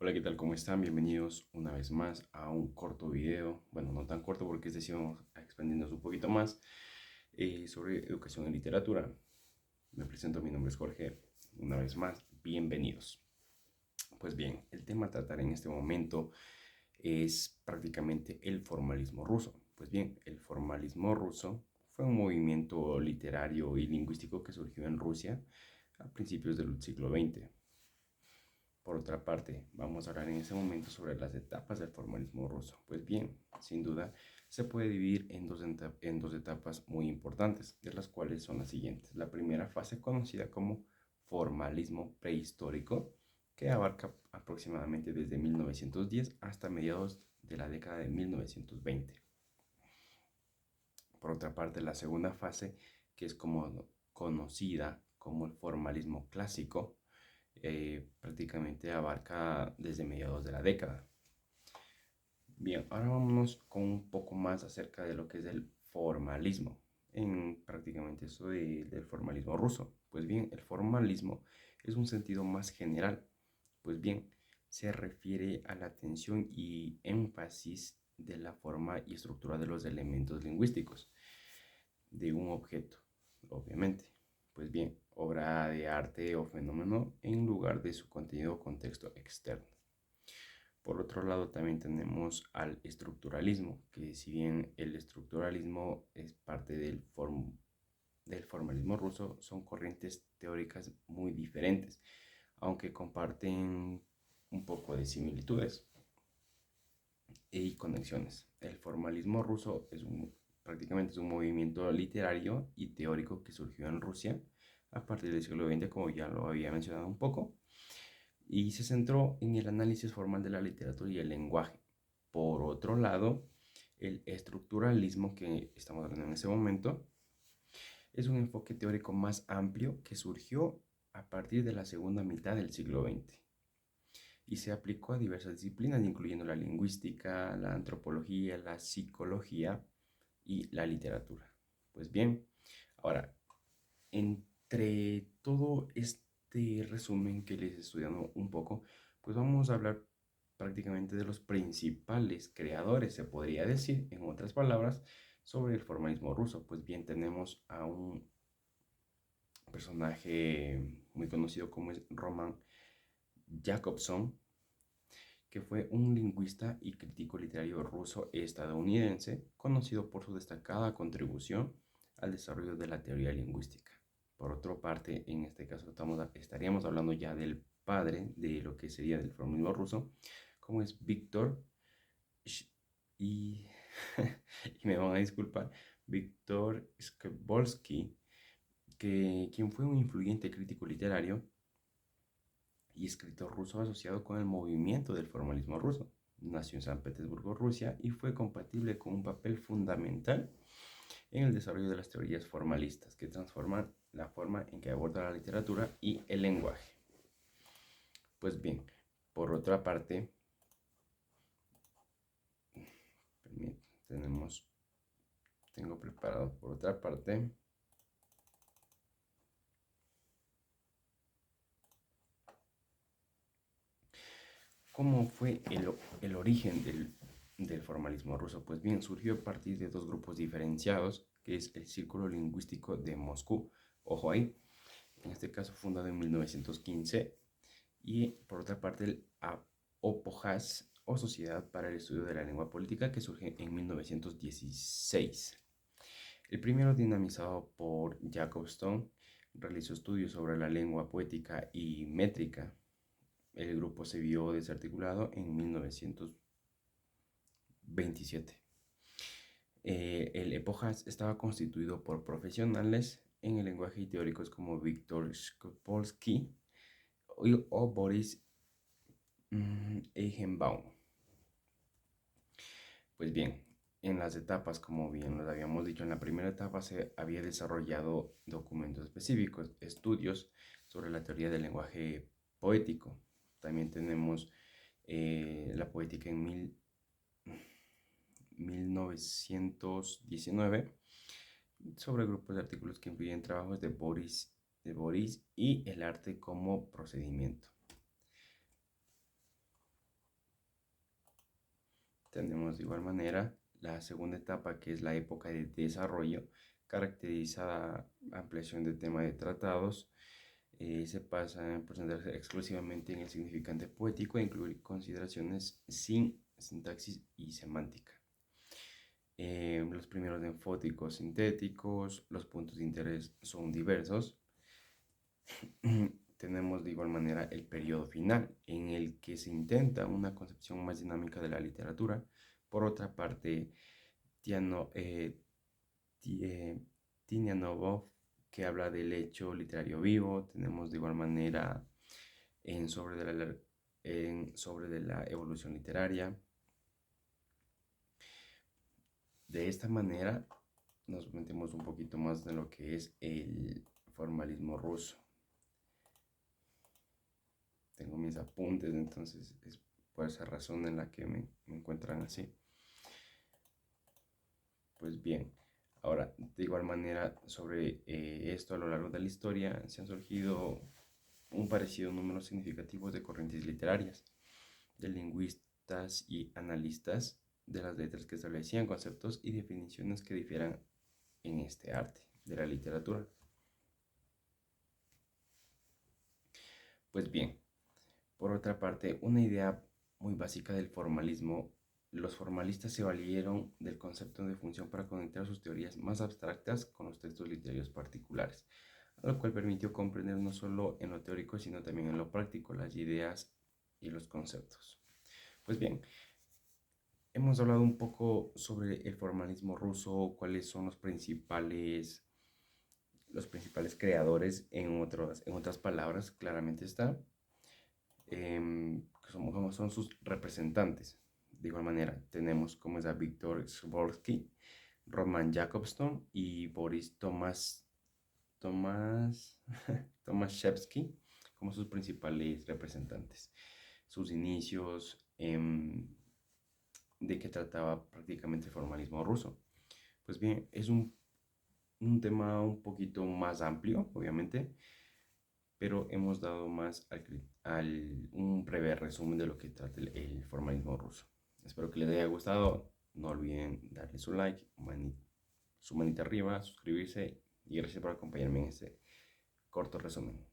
Hola, ¿qué tal? ¿Cómo están? Bienvenidos una vez más a un corto video. Bueno, no tan corto porque este sí vamos a expandirnos un poquito más sobre educación en literatura. Me presento, mi nombre es Jorge. Una vez más, bienvenidos. Pues bien, el tema a tratar en este momento es prácticamente el formalismo ruso. Pues bien, el formalismo ruso fue un movimiento literario y lingüístico que surgió en Rusia a principios del siglo XX. Por otra parte, vamos a hablar en este momento sobre las etapas del formalismo ruso. Pues bien, sin duda, se puede dividir en dos etapas muy importantes, de las cuales son las siguientes. La primera fase conocida como formalismo prehistórico, que abarca aproximadamente desde 1910 hasta mediados de la década de 1920. Por otra parte, la segunda fase, que es como conocida como el formalismo clásico, prácticamente abarca desde mediados de la década. Bien, ahora vámonos con un poco más acerca de lo que es el formalismo, en prácticamente eso del formalismo ruso. Pues bien, el formalismo es un sentido más general. Pues bien, se refiere a la atención y énfasis de la forma y estructura de los elementos lingüísticos de un objeto, obviamente. Pues bien, obra de arte o fenómeno en lugar de su contenido o contexto externo. Por otro lado, también tenemos al estructuralismo, que si bien el estructuralismo es parte del formalismo ruso, son corrientes teóricas muy diferentes, aunque comparten un poco de similitudes y conexiones. El formalismo ruso prácticamente es un movimiento literario y teórico que surgió en Rusia a partir del siglo XX, como ya lo había mencionado un poco, y se centró en el análisis formal de la literatura y el lenguaje. Por otro lado, el estructuralismo que estamos hablando en ese momento es un enfoque teórico más amplio que surgió a partir de la segunda mitad del siglo XX y se aplicó a diversas disciplinas, incluyendo la lingüística, la antropología, la psicología y la literatura. Pues bien, ahora, entre todo este resumen que les he estudiado un poco, pues vamos a hablar prácticamente de los principales creadores, se podría decir, en otras palabras, sobre el formalismo ruso. Pues bien, tenemos a un personaje muy conocido como es Roman Jakobson, que fue un lingüista y crítico literario ruso-estadounidense, conocido por su destacada contribución al desarrollo de la teoría lingüística. Por otra parte, en este caso estaríamos hablando ya del padre de lo que sería del formalismo ruso, como es Víctor y, y me van a disculpar, Víctor Skvolsky, quien fue un influyente crítico literario y escritor ruso asociado con el movimiento del formalismo ruso. Nació en San Petersburgo, Rusia, y fue compatible con un papel fundamental en el desarrollo de las teorías formalistas que transforman la forma en que aborda la literatura y el lenguaje. Pues bien, por otra parte, tenemos, tengo preparado por otra parte cómo fue el origen del formalismo ruso. Pues bien, surgió a partir de dos grupos diferenciados, que es el Círculo Lingüístico de Moscú, ojo ahí, en este caso fundado en 1915, y por otra parte el OPOJAS, o Sociedad para el Estudio de la Lengua Política, que surge en 1916. El primero, dinamizado por Jacob Stone, realizó estudios sobre la lengua poética y métrica. El grupo se vio desarticulado en 1927. El EPOJAS estaba constituido por profesionales en el lenguaje y teóricos como Víctor Skopolsky o Boris Eichenbaum. Pues bien, en las etapas, como bien lo habíamos dicho, en la primera etapa se había desarrollado documentos específicos, estudios sobre la teoría del lenguaje poético. También tenemos la poética en 1919 sobre grupos de artículos que incluyen trabajos de Boris y el arte como procedimiento. tenemos de igual manera la segunda etapa, que es la época de desarrollo, caracterizada ampliación de tema de tratados. Se pasa a presentarse exclusivamente en el significante poético e incluir consideraciones sin sintaxis y semántica. Los primeros enfóticos sintéticos, los puntos de interés son diversos. Tenemos de igual manera el periodo final, en el que se intenta una concepción más dinámica de la literatura. Por otra parte, Tinianov, que habla del hecho literario vivo. Tenemos de igual manera sobre de la evolución literaria. De esta manera nos metemos un poquito más en lo que es el formalismo ruso. Tengo mis apuntes, entonces es por esa razón en la que me encuentran así. Pues bien, ahora de igual manera sobre esto a lo largo de la historia se han surgido un parecido número significativo de corrientes literarias, de lingüistas y analistas de las letras que establecían conceptos y definiciones que difieran en este arte de la literatura. Pues bien, por otra parte, una idea muy básica del formalismo, los formalistas se valieron del concepto de función para conectar sus teorías más abstractas con los textos literarios particulares, lo cual permitió comprender no solo en lo teórico, sino también en lo práctico las ideas y los conceptos. Pues bien, hemos hablado un poco sobre el formalismo ruso, cuáles son los principales creadores, en otras palabras, claramente está, como son sus representantes. De igual manera, tenemos como es a Víctor Szymborski, Roman Jakobson y Boris Tomaszewski como sus principales representantes. Sus inicios, de qué trataba prácticamente el formalismo ruso. Pues bien, es un tema un poquito más amplio, obviamente, pero hemos dado más un breve resumen de lo que trata el formalismo ruso. Espero que les haya gustado. No olviden darle su like, su manita arriba, suscribirse y gracias por acompañarme en este corto resumen.